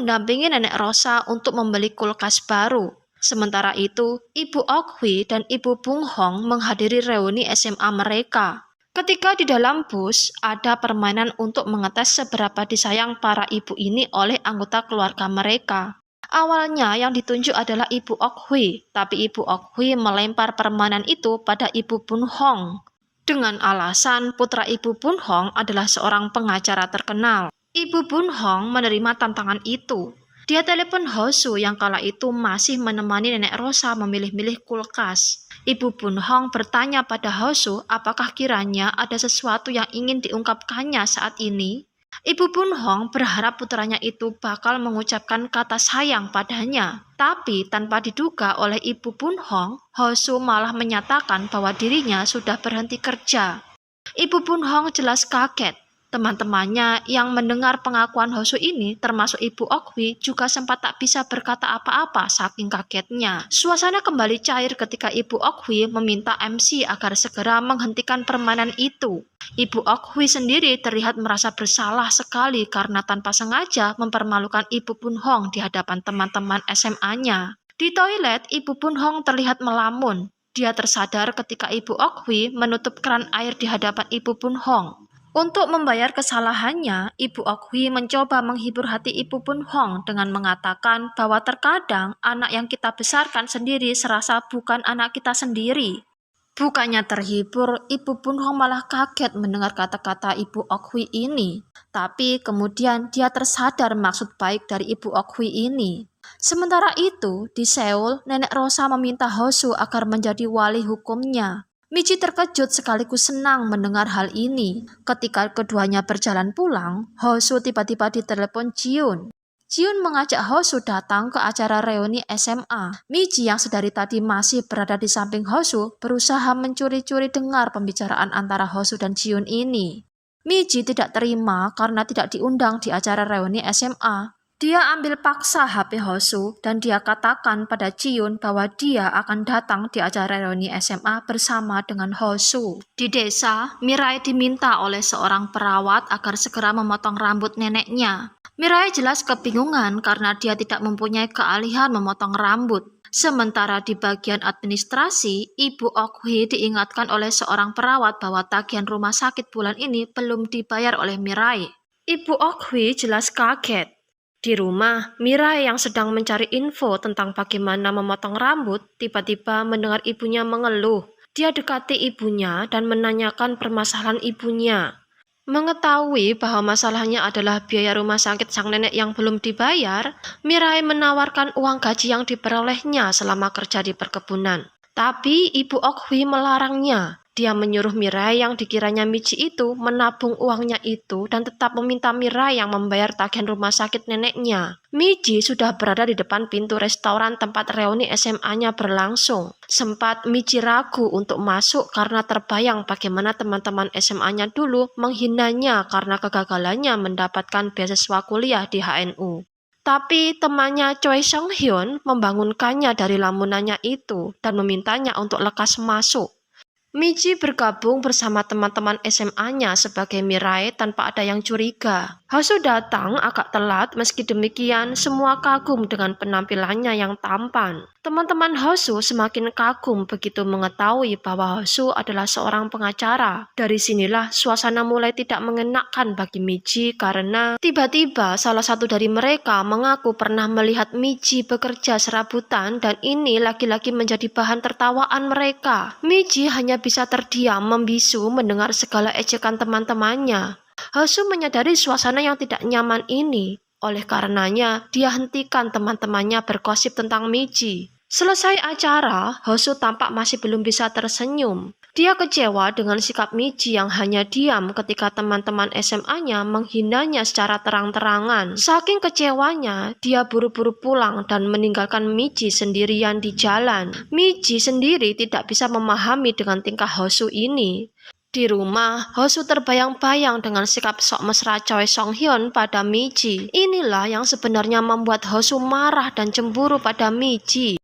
mendampingi Nenek Rosa untuk membeli kulkas baru. Sementara itu, Ibu Ok-hwi dan Ibu Bung Hong menghadiri reuni SMA mereka. Ketika di dalam bus, ada permainan untuk mengetes seberapa disayang para ibu ini oleh anggota keluarga mereka. Awalnya yang ditunjuk adalah Ibu Ok-hwi, tapi Ibu Ok-hwi melempar permainan itu pada Ibu Bun Hong. Dengan alasan putra Ibu Bun Hong adalah seorang pengacara terkenal. Ibu Bun Hong menerima tantangan itu. Dia telepon Hosu yang kala itu masih menemani Nenek Rosa memilih-milih kulkas. Ibu Bun Hong bertanya pada Hosu apakah kiranya ada sesuatu yang ingin diungkapkannya saat ini. Ibu Bun Hong berharap putranya itu bakal mengucapkan kata sayang padanya. Tapi tanpa diduga oleh Ibu Bun Hong, Hosu malah menyatakan bahwa dirinya sudah berhenti kerja. Ibu Bun Hong jelas kaget. Teman-temannya yang mendengar pengakuan Hosu ini, termasuk Ibu Ok-hwi, juga sempat tak bisa berkata apa-apa saking kagetnya. Suasana kembali cair ketika Ibu Ok-hwi meminta MC agar segera menghentikan permainan itu. Ibu Ok-hwi sendiri terlihat merasa bersalah sekali karena tanpa sengaja mempermalukan Ibu Bun Hong di hadapan teman-teman SMA-nya. Di toilet, Ibu Bun Hong terlihat melamun. Dia tersadar ketika Ibu Ok-hwi menutup keran air di hadapan Ibu Bun Hong. Untuk membayar kesalahannya, Ibu Ok-hwi mencoba menghibur hati Ibu Bun Hong dengan mengatakan bahwa terkadang anak yang kita besarkan sendiri serasa bukan anak kita sendiri. Bukannya terhibur, Ibu Bun Hong malah kaget mendengar kata-kata Ibu Ok-hwi ini. Tapi kemudian dia tersadar maksud baik dari Ibu Ok-hwi ini. Sementara itu, di Seoul, Nenek Rosa meminta Hosu agar menjadi wali hukumnya. Michi terkejut sekaligus senang mendengar hal ini. Ketika keduanya berjalan pulang, Hosu tiba-tiba ditelepon Jiun. Jiun mengajak Hosu datang ke acara reuni SMA. Michi yang sedari tadi masih berada di samping Hosu berusaha mencuri-curi dengar pembicaraan antara Hosu dan Jiun ini. Michi tidak terima karena tidak diundang di acara reuni SMA. Dia ambil paksa HP Hosu dan dia katakan pada Jiun bahwa dia akan datang di acara reuni SMA bersama dengan Hosu. Di desa, Mirai diminta oleh seorang perawat agar segera memotong rambut neneknya. Mirai jelas kebingungan karena dia tidak mempunyai keahlian memotong rambut. Sementara di bagian administrasi, Ibu Ok-hwi diingatkan oleh seorang perawat bahwa tagihan rumah sakit bulan ini belum dibayar oleh Mirai. Ibu Ok-hwi jelas kaget. Di rumah, Mirai yang sedang mencari info tentang bagaimana memotong rambut, tiba-tiba mendengar ibunya mengeluh. Dia dekati ibunya dan menanyakan permasalahan ibunya. Mengetahui bahwa masalahnya adalah biaya rumah sakit sang nenek yang belum dibayar, Mirai menawarkan uang gaji yang diperolehnya selama kerja di perkebunan. Tapi Ibu Ok-hwi melarangnya. Dia menyuruh Mirai yang dikiranya Michi itu menabung uangnya itu dan tetap meminta Mirai yang membayar tagihan rumah sakit neneknya. Michi sudah berada di depan pintu restoran tempat reuni SMA-nya berlangsung. Sempat Michi ragu untuk masuk karena terbayang bagaimana teman-teman SMA-nya dulu menghinanya karena kegagalannya mendapatkan beasiswa kuliah di HNU. Tapi temannya Choi Sung-hyun membangunkannya dari lamunannya itu dan memintanya untuk lekas masuk. Michi bergabung bersama teman-teman SMA-nya sebagai Mirai tanpa ada yang curiga. Hosu datang agak telat, meski demikian semua kagum dengan penampilannya yang tampan. Teman-teman Hosu semakin kagum begitu mengetahui bahwa Hosu adalah seorang pengacara. Dari sinilah suasana mulai tidak mengenakan bagi Michi karena tiba-tiba salah satu dari mereka mengaku pernah melihat Michi bekerja serabutan dan ini lagi-lagi menjadi bahan tertawaan mereka. Michi hanya bisa terdiam membisu mendengar segala ejekan teman-temannya. Hosu menyadari suasana yang tidak nyaman ini. Oleh karenanya, dia hentikan teman-temannya bergosip tentang Michi. Selesai acara, Hosu tampak masih belum bisa tersenyum. Dia kecewa dengan sikap Michi yang hanya diam ketika teman-teman SMA-nya menghinanya secara terang-terangan. Saking kecewanya, dia buru-buru pulang dan meninggalkan Michi sendirian di jalan. Michi sendiri tidak bisa memahami dengan tingkah Hosu ini. Di rumah, Hosu terbayang-bayang dengan sikap sok mesra Choi Sung-hyun pada Michi. Inilah yang sebenarnya membuat Hosu marah dan cemburu pada Michi.